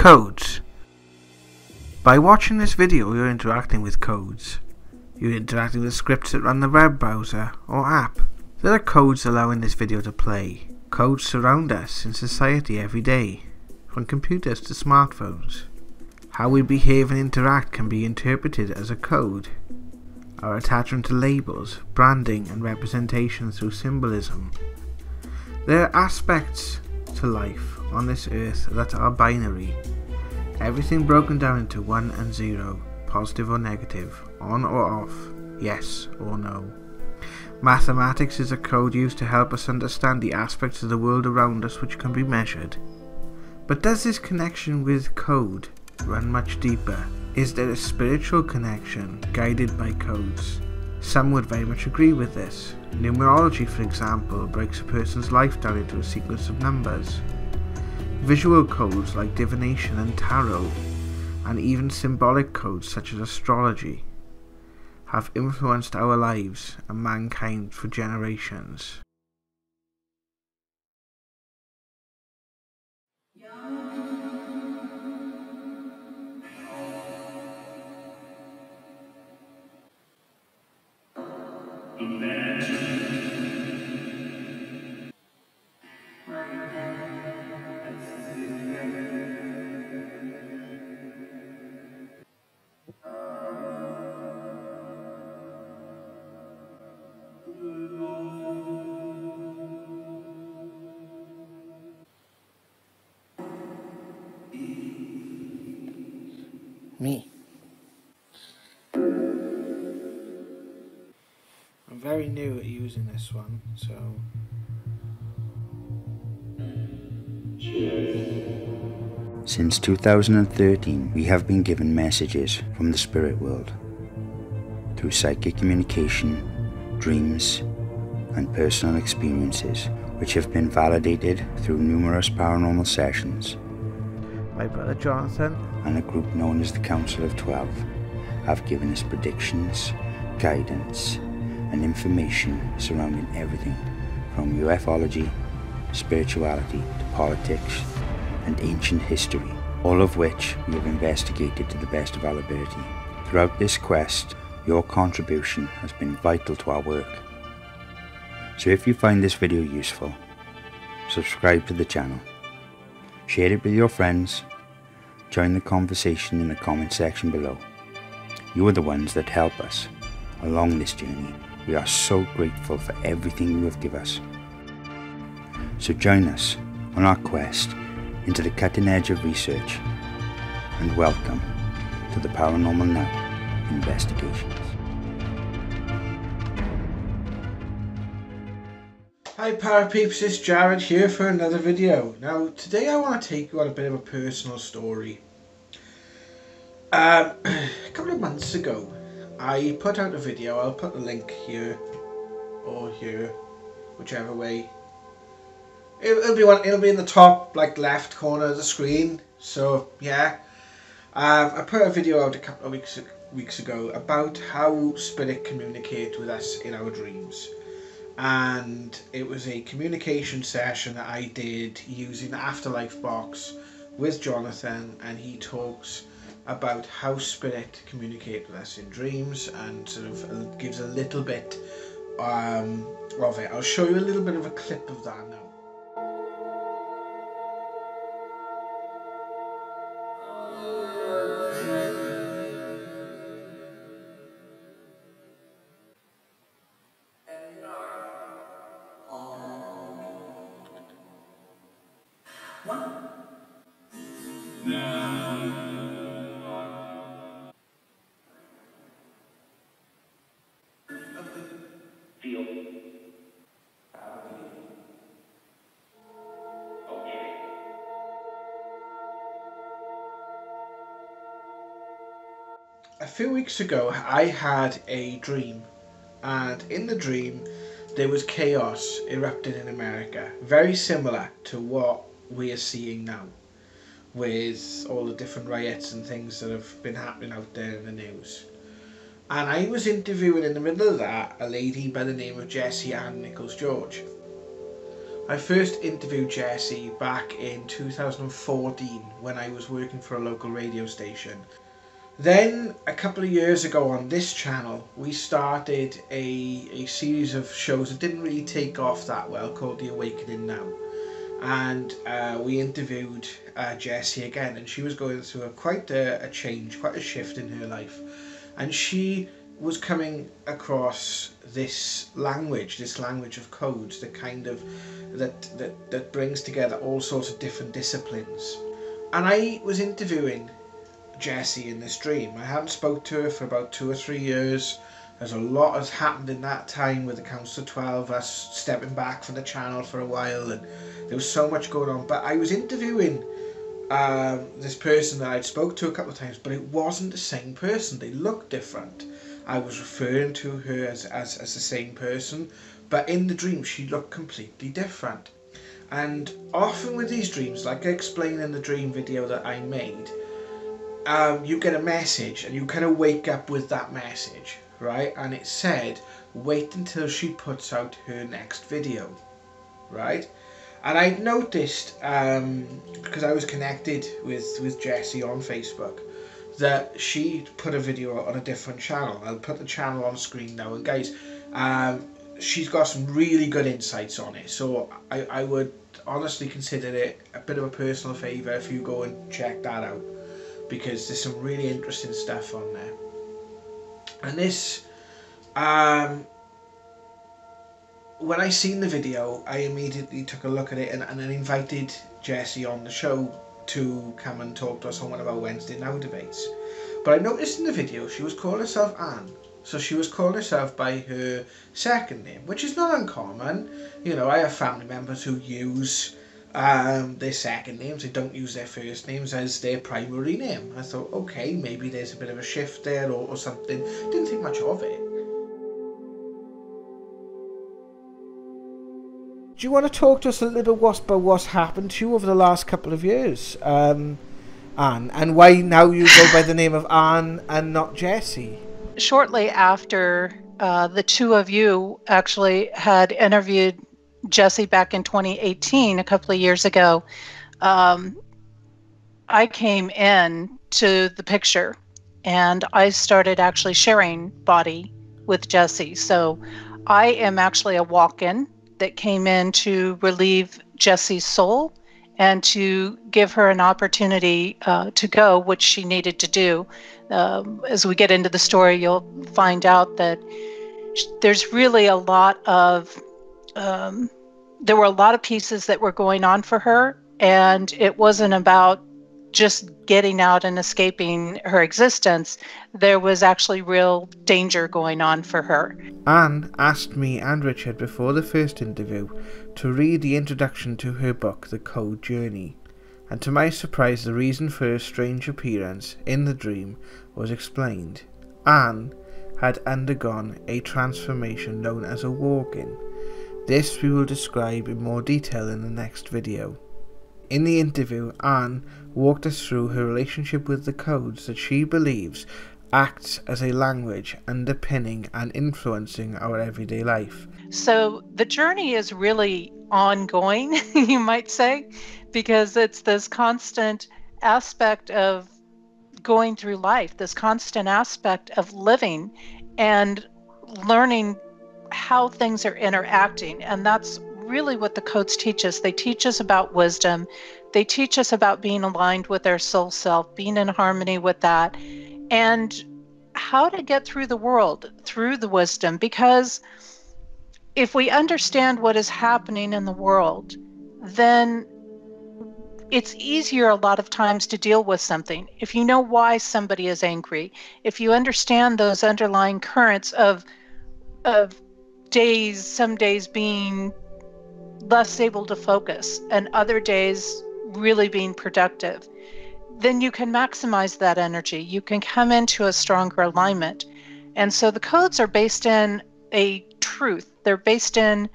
Codes. By watching this video, you're interacting with codes. You're interacting with scripts that run the web browser or app. There are codes allowing this video to play. Codes surround us in society every day, from computers to smartphones. How we behave and interact can be interpreted as a code. Our attachment to labels, branding and representation through symbolism. There are aspects to life on this earth that are binary. Everything broken down into 1 and 0, positive or negative, on or off, yes or no. Mathematics is a code used to help us understand the aspects of the world around us which can be measured. But does this connection with code run much deeper? Is there a spiritual connection guided by codes? Some would very much agree with this. Numerology, for example, breaks a person's life down into a sequence of numbers. Visual codes like divination and tarot, and even symbolic codes such as astrology, have influenced our lives and mankind for generations. Me. I'm very new at using this one, so... Since 2013, we have been given messages from the spirit world through psychic communication, dreams, and personal experiences, which have been validated through numerous paranormal sessions. My brother Jonathan and a group known as the Council of 12 have given us predictions, guidance, and information surrounding everything from ufology, spirituality to politics and ancient history, all of which we have investigated to the best of our ability. Throughout this quest, your contribution has been vital to our work. So if you find this video useful, subscribe to the channel, share it with your friends, join the conversation in the comment section below. You are the ones that help us along this journey. We are so grateful for everything you have given us. So join us on our quest into the cutting edge of research, and welcome to the Paranormal Now Investigations. Hi Parapeeps, it's Jared here for another video. Now today I want to take you on a bit of a personal story. A couple of months ago I put out a video. I'll put the link here or here, whichever way. It'll be in the top like left corner of the screen. So yeah, I put a video out a couple of weeks ago about how spirit communicate with us in our dreams. And it was a communication session that I did using the Afterlife box with Jonathan, and he talks about how spirit communicate with us in dreams and sort of gives a little bit of it. I'll show you a little bit of a clip of that now. A few weeks ago I had a dream, and in the dream there was chaos erupting in America, very similar to what we are seeing now with all the different riots and things that have been happening out there in the news. And I was interviewing in the middle of that a lady by the name of An Nichols George. I first interviewed Jessie back in 2014 when I was working for a local radio station. Then a couple of years ago on this channel we started a series of shows that didn't really take off that well called The Awakening Now, and we interviewed Jessie again, and she was going through quite a change, quite a shift in her life, and she was coming across this language of codes that kind of that brings together all sorts of different disciplines. And I was interviewing Jessie in this dream. I hadn't spoke to her for about 2 or 3 years. There's a lot has happened in that time with the Council of 12, us stepping back from the channel for a while, and there was so much going on. But I was interviewing this person that I'd spoke to a couple of times, but it wasn't the same person. They looked different. I was referring to her as the same person, but in the dream she looked completely different. And often with these dreams, like I explained in the dream video that I made, you get a message and you kind of wake up with that message, right? And it said, wait until she puts out her next video, right? And I noticed, because I was connected with Jessie on Facebook, that she put a video on a different channel. I'll put the channel on screen now, and guys, she's got some really good insights on it, so I would honestly consider it a bit of a personal favour if you go and check that out, because there's some really interesting stuff on there. And this, when I seen the video, I immediately took a look at it and then invited Jessie on the show to come and talk to us on one of our Wednesday Now debates. But I noticed in the video she was calling herself Anne. So she was calling herself by her second name, which is not uncommon. You know, I have family members who use their second names. They don't use their first names as their primary name. I thought, okay, maybe there's a bit of a shift there or something. Didn't think much of it. Do you want to talk to us a little bit about what's happened to you over the last couple of years, Anne, and why now you go by the name of Anne and not Jessie? Shortly after the two of you actually had interviewed Jessie back in 2018, a couple of years ago, I came in to the picture and I started actually sharing body with Jessie. So I am actually a walk-in that came in to relieve Jessie's soul and to give her an opportunity to go, which she needed to do. As we get into the story, you'll find out that there's really a lot of, there were a lot of pieces that were going on for her, and it wasn't about just getting out and escaping her existence. There was actually real danger going on for her. Anne asked me and Richard before the first interview to read the introduction to her book, The Code Journey, and to my surprise the reason for her strange appearance in the dream was explained. Anne had undergone a transformation known as a walk-in. This we will describe in more detail in the next video. In the interview, Anne walked us through her relationship with the codes that she believes acts as a language underpinning and influencing our everyday life. So the journey is really ongoing, you might say, because it's this constant aspect of going through life, this constant aspect of living and learning how things are interacting. And that's really what the codes teach us. They teach us about wisdom. They teach us about being aligned with our soul self, being in harmony with that, and how to get through the world through the wisdom. Because if we understand what is happening in the world, then it's easier a lot of times to deal with something. If you know why somebody is angry, if you understand those underlying currents of days, some days being less able to focus and other days really being productive, then you can maximize that energy. You can come into a stronger alignment. And so the codes are based in a truth. They're based in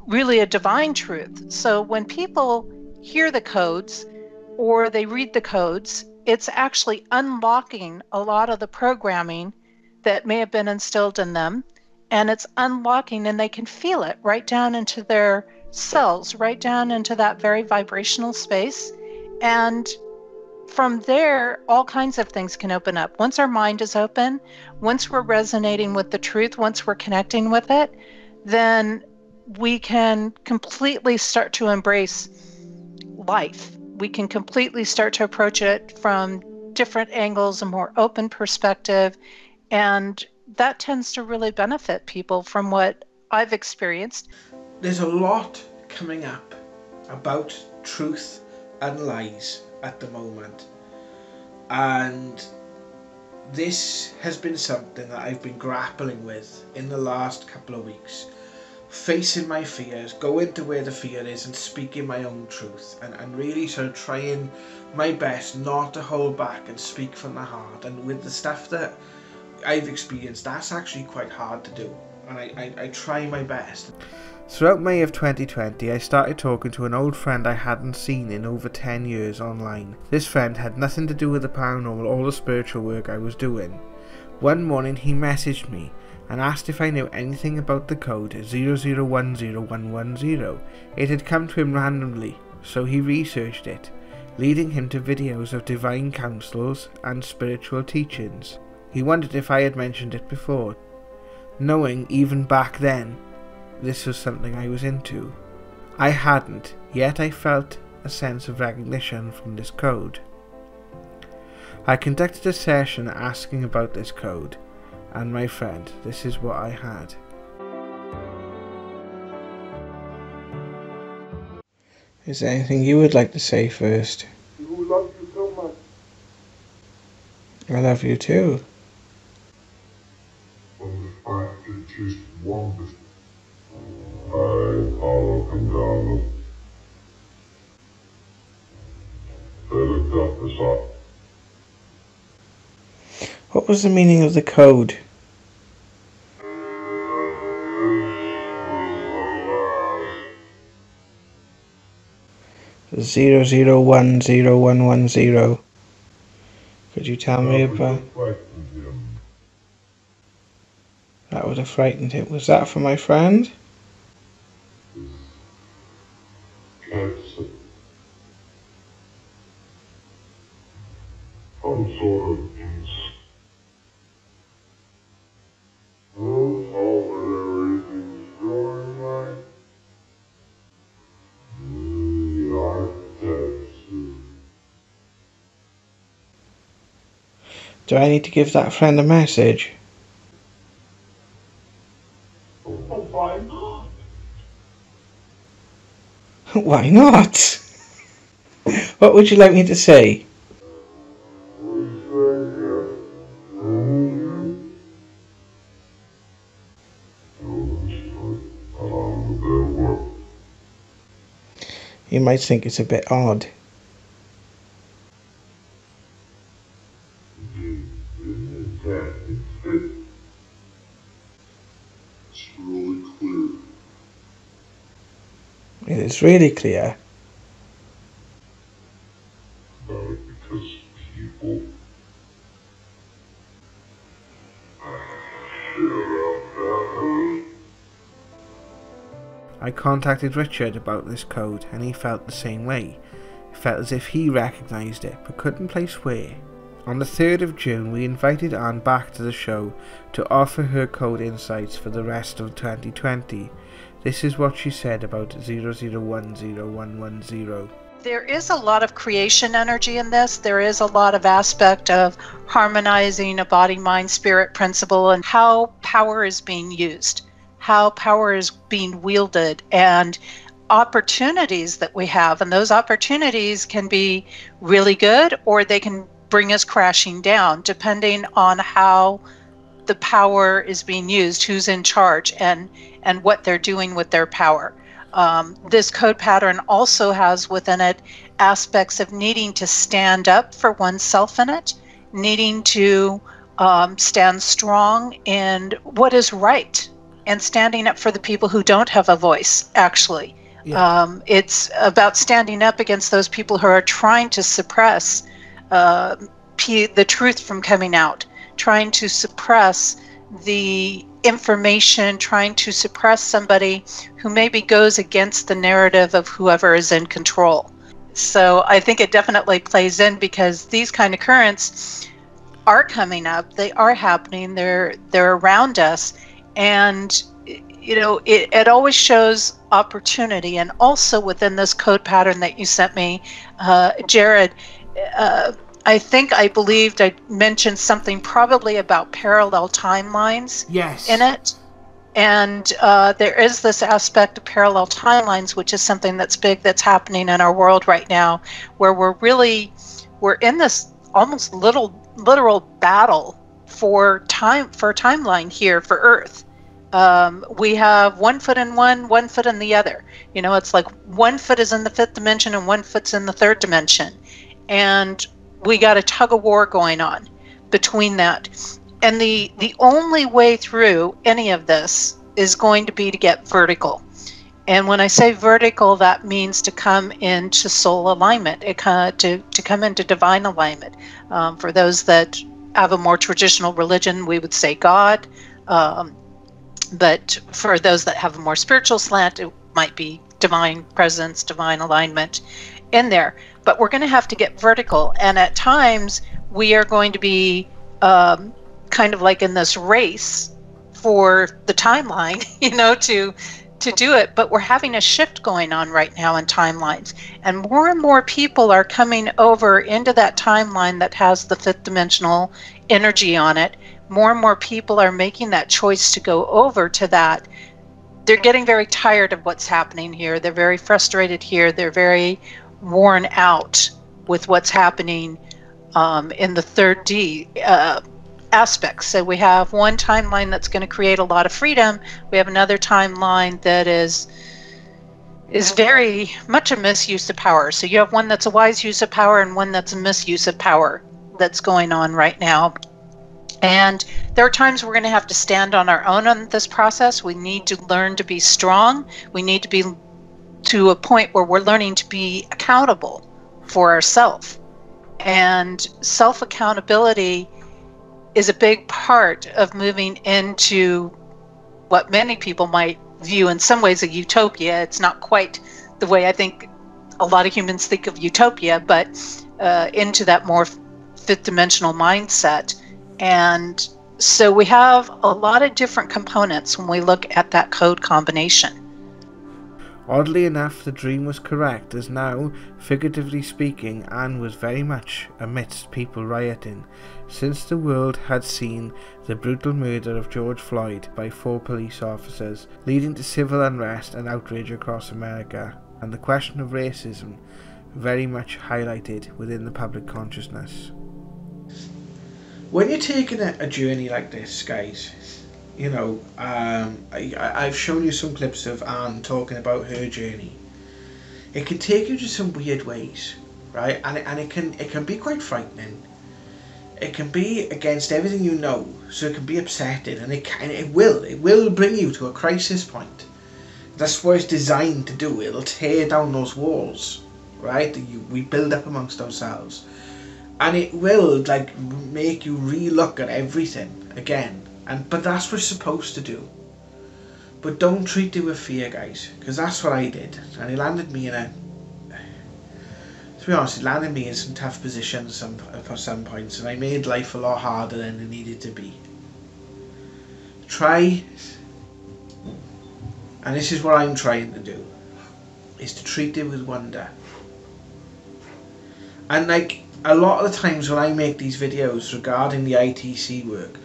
really a divine truth. So when people hear the codes or they read the codes, it's actually unlocking a lot of the programming that may have been instilled in them. and it's unlocking, and they can feel it right down into their cells, right down into that very vibrational space. And from there, all kinds of things can open up. Once our mind is open, once we're resonating with the truth, once we're connecting with it, then we can completely start to embrace life. We can completely start to approach it from different angles, a more open perspective, and that tends to really benefit people from what I've experienced. There's a lot coming up about truth and lies at the moment, and this has been something that I've been grappling with in the last couple of weeks, facing my fears, going to where the fear is and speaking my own truth, and really sort of trying my best not to hold back and speak from the heart. And with the stuff that I've experienced, that's actually quite hard to do, and I try my best. Throughout May of 2020, I started talking to an old friend I hadn't seen in over 10 years online. This friend had nothing to do with the paranormal or the spiritual work I was doing. One morning he messaged me and asked if I knew anything about the code 0010110. It had come to him randomly, so he researched it, leading him to videos of divine counsels and spiritual teachings. He wondered if I had mentioned it before, knowing even back then this was something I was into. I hadn't, yet I felt a sense of recognition from this code. I conducted a session asking about this code, and my friend, this is what I had. Is there anything you would like to say first? I love you so much. I love you too. From the fact it just wonderful. All up and down. What was the meaning of the code? The 0010110. Could you tell me about? That would have frightened him. Was that for my friend? Do I need to give that friend a message? Why not? Why not? What would you like me to say? You might think it's a bit odd. It is really clear. Because people I contacted Richard about this code, and he felt the same way. It felt as if he recognised it, but couldn't place where. On the 3rd of June, we invited Anne back to the show to offer her code insights for the rest of 2020. This is what she said about 0010110. There is a lot of creation energy in this. There is a lot of aspect of harmonizing a body, mind, spirit principle and how power is being used, how power is being wielded, and opportunities that we have. And those opportunities can be really good, or they can bring us crashing down, depending on how the power is being used, who's in charge, and what they're doing with their power. This code pattern also has within it aspects of needing to stand up for oneself in it, needing to stand strong in what is right, and standing up for the people who don't have a voice, actually. Yeah. It's about standing up against those people who are trying to suppress the truth from coming out, trying to suppress the information, trying to suppress somebody who maybe goes against the narrative of whoever is in control. So I think it definitely plays in, because these kind of currents are coming up, they are happening, they're around us, and it always shows opportunity. And also within this code pattern that you sent me, Jared, I believed I mentioned something probably about parallel timelines. Yes. In it. And there is this aspect of parallel timelines, which is something that's big, that's happening in our world right now, where we're in this almost literal battle for timeline here for Earth. We have 1 foot in one foot in the other. It's like 1 foot is in the 5th dimension and 1 foot's in the 3rd dimension. And we got a tug of war going on between that. And the only way through any of this is going to be to get vertical. And when I say vertical, that means to come into soul alignment, to come into divine alignment. For those that have a more traditional religion, we would say God. But for those that have a more spiritual slant, it might be divine presence, divine alignment in there. But we're going to have to get vertical. And at times, we are going to be kind of like in this race for the timeline, to do it. But we're having a shift going on right now in timelines. And more people are coming over into that timeline that has the 5th dimensional energy on it. More and more people are making that choice to go over to that. They're getting very tired of what's happening here. They're very frustrated here. They're very worn out with what's happening in the 3D aspects. So we have one timeline that's going to create a lot of freedom. We have another timeline that is very much a misuse of power. So you have one that's a wise use of power and one that's a misuse of power that's going on right now. And there are times we're going to have to stand on our own on this process. We need to learn to be strong. We need to be to a point where we're learning to be accountable for ourselves. And self-accountability is a big part of moving into what many people might view in some ways a utopia. It's not quite the way I think a lot of humans think of utopia, but into that more 5th dimensional mindset. And so we have a lot of different components when we look at that code combination. Oddly enough, the dream was correct, as now, figuratively speaking, Anne was very much amidst people rioting, since the world had seen the brutal murder of George Floyd by 4 police officers, leading to civil unrest and outrage across America, and the question of racism very much highlighted within the public consciousness. When you're taking a journey like this, guys, I've shown you some clips of Anne talking about her journey. It can take you to some weird ways, right? And it can be quite frightening. It can be against everything you know, so it can be upsetting, and it will bring you to a crisis point. That's what it's designed to do. It'll tear down those walls, right? That we build up amongst ourselves, and it will make you re-look at everything again. But that's what it's supposed to do. But don't treat it with fear, guys, because that's what I did, and it landed me in to be honest, it landed me in some tough positions for some points, and I made life a lot harder than it needed to be. Try, and this is what I'm trying to do, is to treat it with wonder. And a lot of the times when I make these videos regarding the ITC work,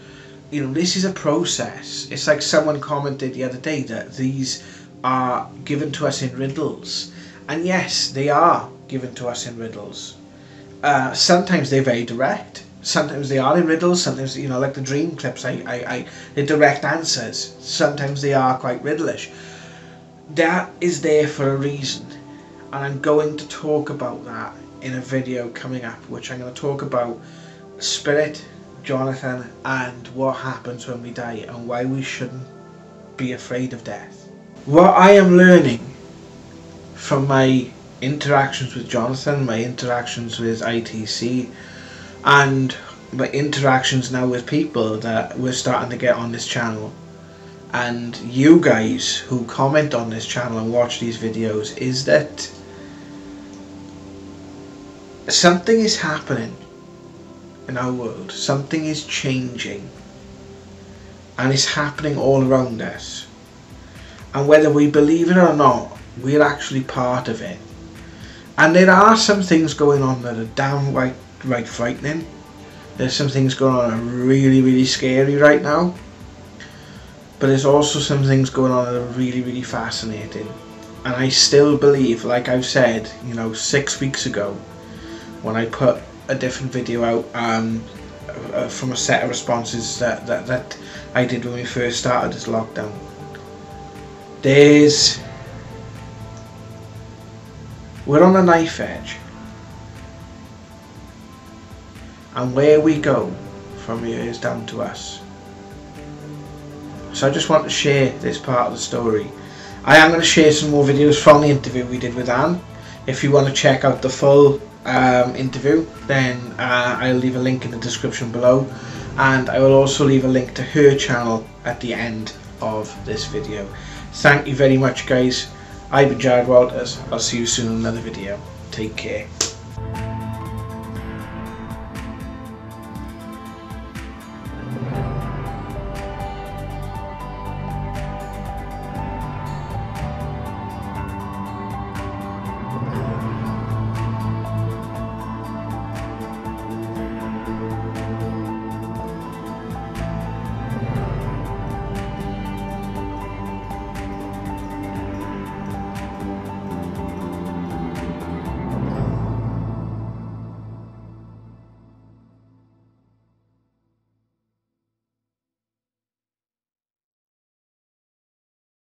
this is a process. It's like someone commented the other day that these are given to us in riddles. And yes, they are given to us in riddles. Sometimes they're very direct. Sometimes they are in riddles. Sometimes, like the dream clips, they're direct answers. Sometimes they are quite riddlish. That is there for a reason. And I'm going to talk about that in a video coming up, which I'm going to talk about spirit, Jonathan, and what happens when we die, and why we shouldn't be afraid of death. What I am learning from my interactions with Jonathan, my interactions with ITC, and my interactions now with people that we're starting to get on this channel, and you guys who comment on this channel and watch these videos, is that something is happening in our world. Something is changing, and it's happening all around us, and whether we believe it or not, we're actually part of it. And there are some things going on that are downright frightening. There's some things going on that are really scary right now, but there's also some things going on that are really fascinating. And I still believe, like I've said, you know, 6 weeks ago when I put a different video out from a set of responses that I did when we first started this lockdown. We're on a knife edge, and where we go from here is down to us. So I just want to share this part of the story. I am going to share some more videos from the interview we did with Anne. If you want to check out the full interview, then I'll leave a link in the description below, and I will also leave a link to her channel at the end of this video. Thank you very much, guys. I've been Jared Walters. I'll see you soon in another video. Take care.